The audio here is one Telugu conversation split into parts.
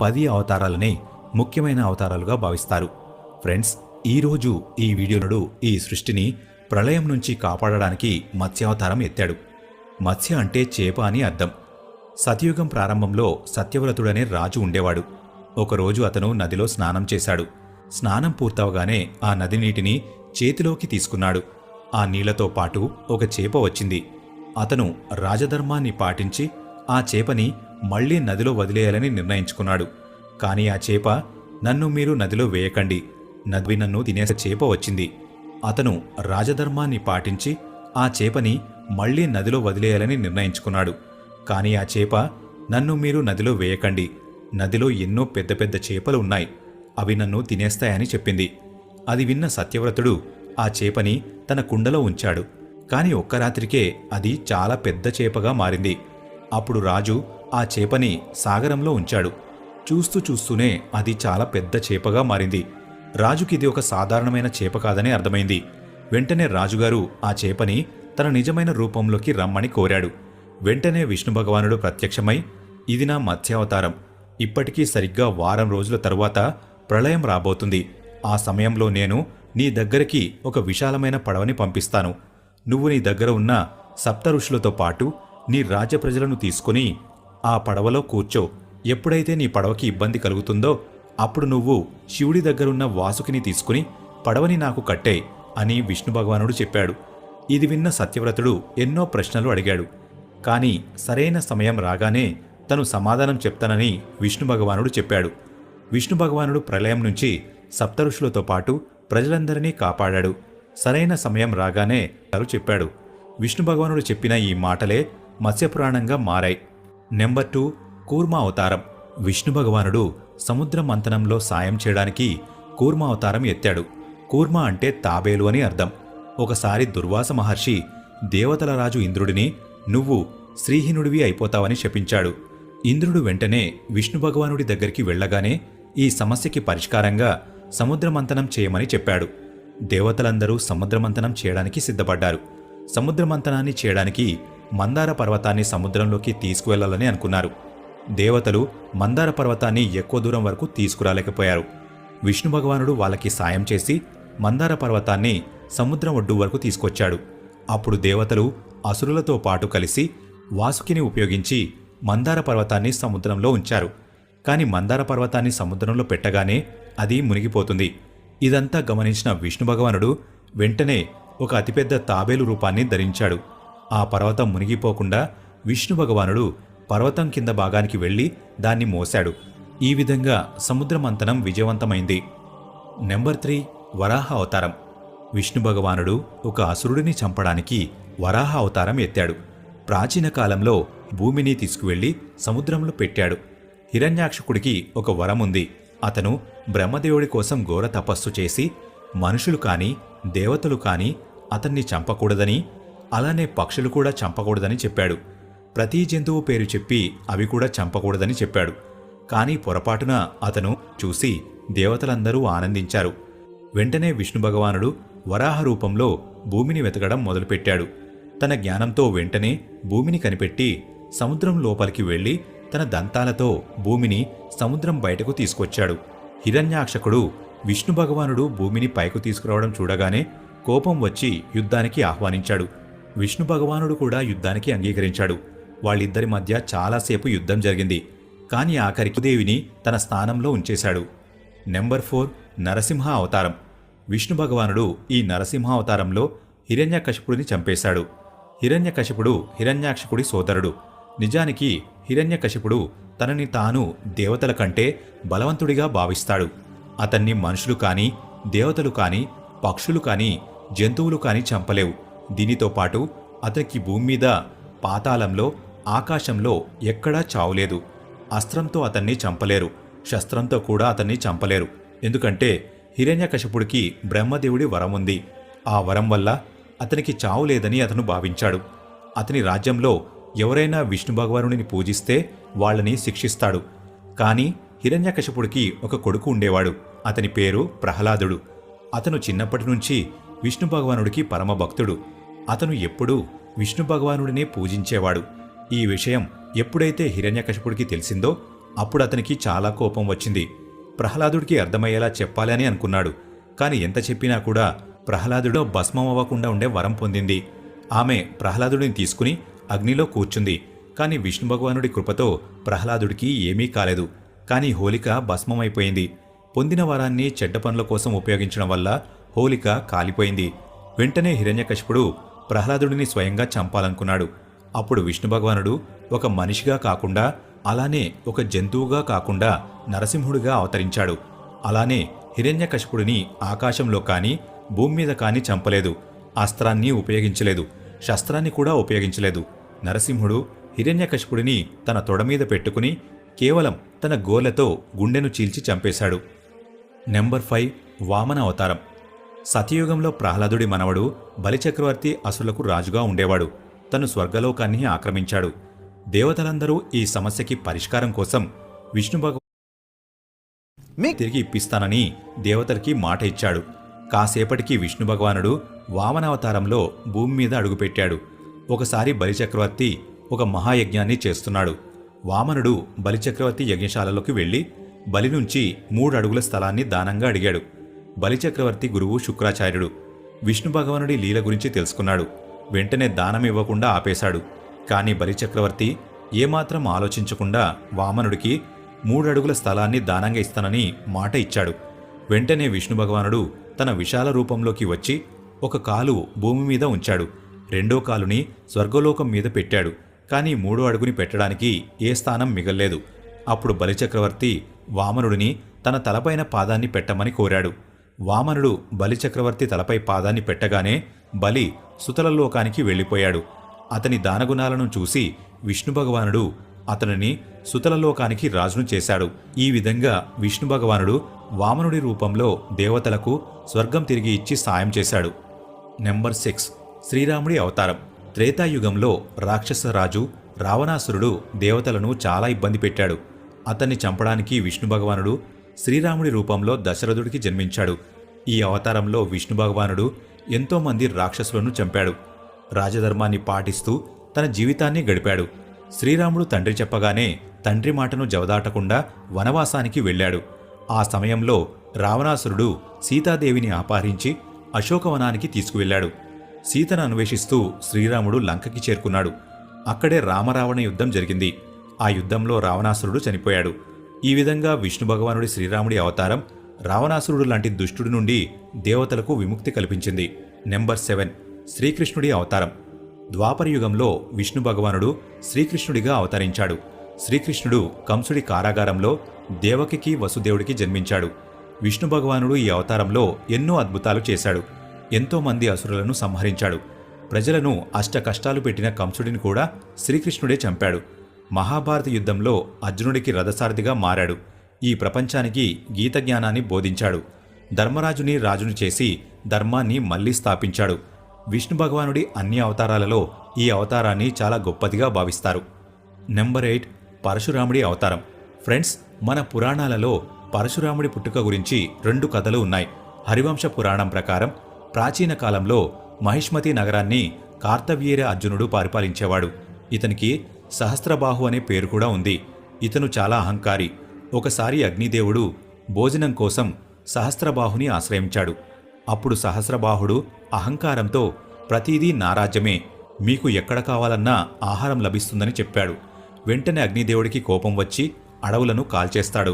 10 అవతారాలనే ముఖ్యమైన అవతారాలుగా భావిస్తారు. ఫ్రెండ్స్, ఈరోజు ఈ వీడియోలో ఈ సృష్టిని ప్రళయం నుంచి కాపాడడానికి మత్స్యావతారం ఎత్తాడు. మత్స్య అంటే చేప అని అర్థం. సతయుగం ప్రారంభంలో సత్యవ్రతుడనే రాజు ఉండేవాడు. ఒకరోజు అతను నదిలో స్నానం చేశాడు. స్నానం పూర్తవగానే ఆ నది నీటిని చేతిలోకి తీసుకున్నాడు. ఆ నీళ్లతో పాటు ఒక చేప వచ్చింది. అతను రాజధర్మాన్ని పాటించి ఆ చేపని మళ్లీ నదిలో వదిలేయాలని నిర్ణయించుకున్నాడు. కాని ఆ చేప, నన్ను మీరు నదిలో వేయకండి, నది నన్ను తినేసే చేప వచ్చింది. అతను రాజధర్మాన్ని పాటించి ఆ చేపని మళ్లీ నదిలో వదిలేయాలని నిర్ణయించుకున్నాడు. కాని ఆ చేప, నన్ను మీరు నదిలో వేయకండి, నదిలో ఎన్నో పెద్ద పెద్ద చేపలు ఉన్నాయి, అవి నన్ను తినేస్తాయని చెప్పింది. అది విన్న సత్యవ్రతుడు ఆ చేపని తన కుండలో ఉంచాడు. కాని ఒక్క రాత్రికే అది చాలా పెద్ద చేపగా మారింది. అప్పుడు రాజు ఆ చేపని సాగరంలో ఉంచాడు. చూస్తూ చూస్తూనే అది చాలా పెద్ద చేపగా మారింది. రాజుకిది ఒక సాధారణమైన చేప కాదని అర్థమైంది. వెంటనే రాజుగారు ఆ చేపని తన నిజమైన రూపంలోకి రమ్మని కోరాడు. వెంటనే విష్ణు భగవానుడు ప్రత్యక్షమై, ఇది నా మత్స్యావతారం. ఇప్పటికీ సరిగ్గా వారం రోజుల తరువాత ప్రళయం రాబోతుంది. ఆ సమయంలో నేను నీ దగ్గరికి ఒక విశాలమైన పడవని పంపిస్తాను. నువ్వు నీ దగ్గర ఉన్న సప్త ఋషులతో పాటు నీ రాజ్య ప్రజలను తీసుకుని ఆ పడవలో కూర్చో. ఎప్పుడైతే నీ పడవకి ఇబ్బంది కలుగుతుందో అప్పుడు నువ్వు శివుడి దగ్గరున్న వాసుకిని తీసుకుని పడవని నాకు కట్టేయ్ అని విష్ణు భగవానుడు చెప్పాడు. ఇది విన్న సత్యవ్రతుడు ఎన్నో ప్రశ్నలు అడిగాడు. కాని సరైన సమయం రాగానే తను సమాధానం చెప్తానని విష్ణు భగవానుడు చెప్పాడు. విష్ణు భగవానుడు ప్రళయం నుంచి సప్తఋషులతో పాటు ప్రజలందరినీ కాపాడాడు. సరైన సమయం రాగానే తను చెప్పాడు. విష్ణు భగవానుడు చెప్పిన ఈ మాటలే మత్స్యపురాణంగా మారాయి. నెంబర్ 2, కూర్మా అవతారం. విష్ణు భగవానుడు సముద్ర మంథనంలో సాయం చేయడానికి కూర్మా అవతారం ఎత్తాడు. కూర్మా అంటే తాబేలు అని అర్థం. ఒకసారి దుర్వాస మహర్షి దేవతల రాజు ఇంద్రుడిని, నువ్వు శ్రీహీనుడివి అయిపోతావని శపించాడు. ఇంద్రుడు వెంటనే విష్ణు భగవానుడి దగ్గరికి వెళ్లగానే ఈ సమస్యకి పరిష్కారంగా సముద్రమంథనం చేయమని చెప్పాడు. దేవతలందరూ సముద్రమంథనం చేయడానికి సిద్ధపడ్డారు. సముద్రమంథనాన్ని చేయడానికి మందార పర్వతాన్ని సముద్రంలోకి తీసుకువెళ్లాలని అనుకున్నారు. దేవతలు మందార పర్వతాన్ని ఎక్కువ దూరం వరకు తీసుకురాలేకపోయారు. విష్ణు భగవానుడు వాళ్ళకి సాయం చేసి మందార పర్వతాన్ని సముద్రం ఒడ్డు వరకు తీసుకొచ్చాడు. అప్పుడు దేవతలు అసురులతో పాటు కలిసి వాసుకిని ఉపయోగించి మందార పర్వతాన్ని సముద్రంలో ఉంచారు. కాని మందార పర్వతాన్ని సముద్రంలో పెట్టగానే అది మునిగిపోతుంది. ఇదంతా గమనించిన విష్ణు భగవానుడు వెంటనే ఒక అతిపెద్ద తాబేలు రూపాన్ని ధరించాడు. ఆ పర్వతం మునిగిపోకుండా విష్ణు భగవానుడు పర్వతం కింద భాగానికి వెళ్లి దాన్ని మోశాడు. ఈ విధంగా సముద్రమంథనం విజయవంతమైంది. నెంబర్ 3, వరాహ అవతారం. విష్ణు భగవానుడు ఒక అసురుడిని చంపడానికి వరాహ అవతారం ఎత్తాడు. ప్రాచీన కాలంలో భూమిని తీసుకువెళ్లి సముద్రంలో పెట్టాడు. హిరణ్యాక్షకుడికి ఒక వరం ఉంది. అతను బ్రహ్మదేవుడి కోసం ఘోర తపస్సు చేసి మనుషులు కాని దేవతలు కాని అతన్ని చంపకూడదని, అలానే పక్షులు కూడా చంపకూడదని చెప్పాడు. ప్రతి జంతువు పేరు చెప్పి అవి కూడా చంపకూడదని చెప్పాడు. కాని పొరపాటున అతను చూసి దేవతలందరూ ఆనందించారు. వెంటనే విష్ణు భగవానుడు వరాహ రూపంలో భూమిని వెతకడం మొదలుపెట్టాడు. తన జ్ఞానంతో వెంటనే భూమిని కనిపెట్టి సముద్రం లోపలికి వెళ్లి తన దంతాలతో భూమిని సముద్రం బయటకు తీసుకొచ్చాడు. హిరణ్యాక్షకుడు విష్ణు భగవానుడు భూమిని పైకి తీసుకురావడం చూడగానే కోపం వచ్చి యుద్ధానికి ఆహ్వానించాడు. విష్ణు భగవానుడు కూడా యుద్ధానికి అంగీకరించాడు. వాళ్ళిద్దరి మధ్య చాలాసేపు యుద్ధం జరిగింది. కాని ఆఖరికి దేవిని తన స్థానంలో ఉంచేశాడు. నెంబర్ 4, నరసింహ అవతారం. విష్ణు భగవానుడు ఈ నరసింహ అవతారంలో హిరణ్యకశిపుడిని చంపేశాడు. హిరణ్యకశిపుడు హిరణ్యాక్షకుడి సోదరుడు. నిజానికి హిరణ్యకశిపుడు తనని తాను దేవతల కంటే బలవంతుడిగా భావిస్తాడు. అతన్ని మనుషులు కాని దేవతలు కాని పక్షులు కాని జంతువులు కాని చంపలేవు. దీనితో పాటు అతనికి భూమి మీద, పాతాళంలో, ఆకాశంలో ఎక్కడా చావులేదు. అస్త్రంతో అతన్ని చంపలేరు, శస్త్రంతో కూడా అతన్ని చంపలేరు. ఎందుకంటే హిరణ్యకశిపుడికి బ్రహ్మదేవుడి వరం ఉంది. ఆ వరం వల్ల అతనికి చావు లేదని అతను భావించాడు. అతని రాజ్యంలో ఎవరైనా విష్ణు భగవానుడిని పూజిస్తే వాళ్ళని శిక్షిస్తాడు. కాని హిరణ్యకశిపుడికి ఒక కొడుకు ఉండేవాడు. అతని పేరు ప్రహ్లాదుడు. అతను చిన్నప్పటి నుంచి విష్ణు భగవానుడికి పరమభక్తుడు. అతను ఎప్పుడూ విష్ణు భగవానుడినే పూజించేవాడు. ఈ విషయం ఎప్పుడైతే హిరణ్యకశిపుడికి తెలిసిందో అప్పుడు అతనికి చాలా కోపం వచ్చింది. ప్రహ్లాదుడికి అర్థమయ్యేలా చెప్పాలని అనుకున్నాడు. కాని ఎంత చెప్పినా కూడా ప్రహ్లాదుడు భస్మం అవ్వకుండా ఉండే వరం పొందింది. ఆమె ప్రహ్లాదుడిని తీసుకుని అగ్నిలో కూర్చుంది. కాని విష్ణు భగవానుడి కృపతో ప్రహ్లాదుడికి ఏమీ కాలేదు. కాని హోలిక భస్మమైపోయింది. పొందిన వరాన్ని చెడ్డ పనుల కోసం ఉపయోగించడం వల్ల హోలిక కాలిపోయింది. వెంటనే హిరణ్యకశిపుడు ప్రహ్లాదుడిని స్వయంగా చంపాలనుకున్నాడు. అప్పుడు విష్ణు భగవానుడు ఒక మనిషిగా కాకుండా, అలానే ఒక జంతువుగా కాకుండా నరసింహుడిగా అవతరించాడు. అలానే హిరణ్యకశిపుడిని ఆకాశంలో కాని భూమి మీద కాని చంపలేదు. అస్త్రాన్ని ఉపయోగించలేదు, శస్త్రాన్ని కూడా ఉపయోగించలేదు. నరసింహుడు హిరణ్యకశిపుడిని తన తొడమీద పెట్టుకుని కేవలం తన గోళ్లతో గుండెను చీల్చి చంపేశాడు. నెంబర్ 5 వామన అవతారం. సత్యయుగంలో ప్రహ్లాదుడి మనవడు బలిచక్రవర్తి అసురులకు రాజుగా ఉండేవాడు. తను స్వర్గలోకాన్ని ఆక్రమించాడు. దేవతలందరూ ఈ సమస్యకి పరిష్కారం కోసం విష్ణు భగవాన్ తిరిగి ఇప్పిస్తానని దేవతలకి మాట ఇచ్చాడు. కాసేపటికి విష్ణు భగవానుడు వామనావతారంలో భూమి మీద అడుగుపెట్టాడు. ఒకసారి బలిచక్రవర్తి ఒక మహాయజ్ఞాన్ని చేస్తున్నాడు. వామనుడు బలిచక్రవర్తి యజ్ఞశాలలోకి వెళ్లి బలి నుంచి 3 అడుగుల స్థలాన్ని దానంగా అడిగాడు. బలిచక్రవర్తి గురువు శుక్రాచార్యుడు విష్ణు భగవానుడి లీల గురించి తెలుసుకున్నాడు. వెంటనే దానం ఇవ్వకుండా ఆపేశాడు. కాని బలిచక్రవర్తి ఏమాత్రం ఆలోచించకుండా వామనుడికి 3 అడుగుల స్థలాన్ని దానంగా ఇస్తానని మాట ఇచ్చాడు. వెంటనే విష్ణు భగవానుడు తన విశాల రూపంలోకి వచ్చి ఒక కాలు భూమి మీద ఉంచాడు. రెండో కాలుని స్వర్గలోకం మీద పెట్టాడు. కాని 3వ అడుగుని పెట్టడానికి ఏ స్థానం మిగల్లేదు. అప్పుడు బలిచక్రవర్తి వామనుడిని తన తలపైన పాదాన్ని పెట్టమని కోరాడు. వామనుడు బలిచక్రవర్తి తలపై పాదాన్ని పెట్టగానే బలి సుతలలోకానికి వెళ్ళిపోయాడు. అతని దానగుణాలను చూసి విష్ణు భగవానుడు అతనిని సుతలలోకానికి రాజును చేశాడు. ఈ విధంగా విష్ణు భగవానుడు వామనుడి రూపంలో దేవతలకు స్వర్గం తిరిగి ఇచ్చి సాయం చేశాడు. నెంబర్ 6 శ్రీరాముడి అవతారం. త్రేతాయుగంలో రాక్షసరాజు రావణాసురుడు దేవతలను చాలా ఇబ్బంది పెట్టాడు. అతన్ని చంపడానికి విష్ణు భగవానుడు శ్రీరాముడి రూపంలో దశరథుడికి జన్మించాడు. ఈ అవతారంలో విష్ణు భగవానుడు ఎంతోమంది రాక్షసులను చంపాడు. రాజధర్మాన్ని పాటిస్తూ తన జీవితాన్ని గడిపాడు. శ్రీరాముడు తండ్రి చెప్పగానే తండ్రి మాటను జవదాటకుండా వనవాసానికి వెళ్ళాడు. ఆ సమయంలో రావణాసురుడు సీతాదేవిని అపహరించి అశోకవనానికి తీసుకువెళ్లాడు. సీతను అన్వేషిస్తూ శ్రీరాముడు లంకకి చేరుకున్నాడు. అక్కడే రామరావణ యుద్ధం జరిగింది. ఆ యుద్ధంలో రావణాసురుడు చనిపోయాడు. ఈ విధంగా విష్ణు భగవానుడి శ్రీరాముడి అవతారం రావణాసురుడు లాంటి దుష్టుడి నుండి దేవతలకు విముక్తి కల్పించింది. నెంబర్ 7 శ్రీకృష్ణుడి అవతారం. ద్వాపరయుగంలో విష్ణు భగవానుడు శ్రీకృష్ణుడిగా అవతరించాడు. శ్రీకృష్ణుడు కంసుడి కారాగారంలో దేవకికి వసుదేవుడికి జన్మించాడు. విష్ణు భగవానుడు ఈ అవతారంలో ఎన్నో అద్భుతాలు చేశాడు. ఎంతోమంది అసురులను సంహరించాడు. ప్రజలను అష్టకష్టాలు పెట్టిన కంసుడిని కూడా శ్రీకృష్ణుడే చంపాడు. మహాభారత యుద్ధంలో అర్జునుడికి రథసారథిగా మారాడు. ఈ ప్రపంచానికి గీత జ్ఞానాన్ని బోధించాడు. ధర్మరాజుని రాజును చేసి ధర్మాన్ని మళ్లీ స్థాపించాడు. విష్ణు భగవానుడి అన్ని అవతారాలలో ఈ అవతారాన్ని చాలా గొప్పదిగా భావిస్తారు. నెంబర్ 8 పరశురాముడి అవతారం. ఫ్రెండ్స్, మన పురాణాలలో పరశురాముడి పుట్టుక గురించి 2 కథలు ఉన్నాయి. హరివంశ పురాణం ప్రకారం ప్రాచీన కాలంలో మహిష్మతి నగరాన్ని కార్తవీర్య అర్జునుడు పరిపాలించేవాడు. ఇతనికి సహస్రబాహు అనే పేరు కూడా ఉంది. ఇతను చాలా అహంకారి. ఒకసారి అగ్నిదేవుడు భోజనం కోసం సహస్రబాహుని ఆశ్రయించాడు. అప్పుడు సహస్రబాహుడు అహంకారంతో ప్రతిదీ నా రాజ్యమే, మీకు ఎక్కడ కావాలన్నా ఆహారం లభిస్తుందని చెప్పాడు. వెంటనే అగ్నిదేవుడికి కోపం వచ్చి అడవులను కాల్చేస్తాడు.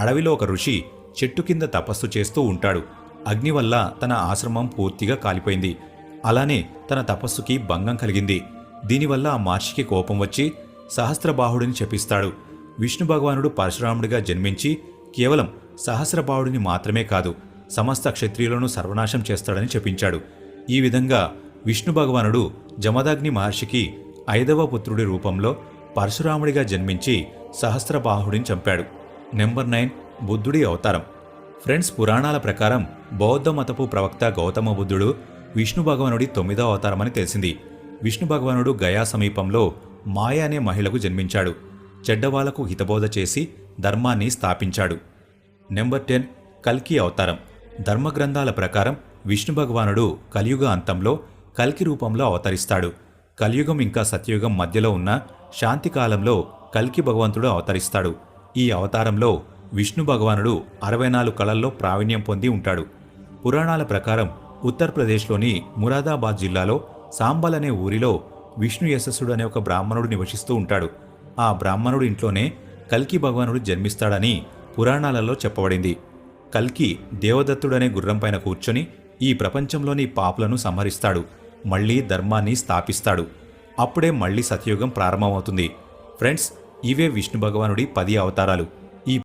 అడవిలో ఒక ఋషి చెట్టు కింద తపస్సు చేస్తూ ఉంటాడు. అగ్ని వల్ల తన ఆశ్రమం పూర్తిగా కాలిపోయింది. అలానే తన తపస్సుకి భంగం కలిగింది. దీనివల్ల ఆ మహర్షికి కోపం వచ్చి సహస్రబాహుడిని శపిస్తాడు. విష్ణు భగవానుడు పరశురాముడిగా జన్మించి కేవలం సహస్రబాహుడిని మాత్రమే కాదు, సమస్త క్షత్రియులను సర్వనాశం చేస్తాడని చెప్పించాడు. ఈ విధంగా విష్ణు భగవానుడు జమదగ్ని మహర్షికి 5వ పుత్రుడి రూపంలో పరశురాముడిగా జన్మించి సహస్రబాహుడిని చంపాడు. నెంబర్ 9 బుద్ధుడి అవతారం. ఫ్రెండ్స్, పురాణాల ప్రకారం బౌద్ధ మతపు ప్రవక్త గౌతమ బుద్ధుడు విష్ణు భగవానుడి 9వ అవతారమని తెలిసింది. విష్ణు భగవానుడు గయా సమీపంలో మాయ అనే మహిళకు జన్మించాడు. చెడ్డవాళ్లకు హితబోధ చేసి ధర్మాన్ని స్థాపించాడు. నెంబర్ 10 కల్కి అవతారం. ధర్మగ్రంథాల ప్రకారం విష్ణు భగవానుడు కలియుగ అంతంలో కల్కి రూపంలో అవతరిస్తాడు. కలియుగం ఇంకా సత్యయుగం మధ్యలో ఉన్న శాంతికాలంలో కల్కి భగవంతుడు అవతరిస్తాడు. ఈ అవతారంలో విష్ణు భగవానుడు 64 కళల్లో ప్రావీణ్యం పొంది ఉంటాడు. పురాణాల ప్రకారం ఉత్తరప్రదేశ్లోని మురాదాబాద్ జిల్లాలో సాంబల్ అనే ఊరిలో విష్ణు యశస్సుడు అనే ఒక బ్రాహ్మణుడు నివసిస్తూ ఉంటాడు. ఆ బ్రాహ్మణుడు ఇంట్లోనే కల్కి భగవానుడు జన్మిస్తాడని పురాణాలలో చెప్పబడింది. కల్కి దేవదత్తుడనే గుర్రంపైన కూర్చొని ఈ ప్రపంచంలోని పాపులను సంహరిస్తాడు. మళ్లీ ధర్మాన్ని స్థాపిస్తాడు. అప్పుడే మళ్లీ సత్యయుగం ప్రారంభమవుతుంది. ఫ్రెండ్స్, ఇవే విష్ణు భగవానుడి 10 అవతారాలు.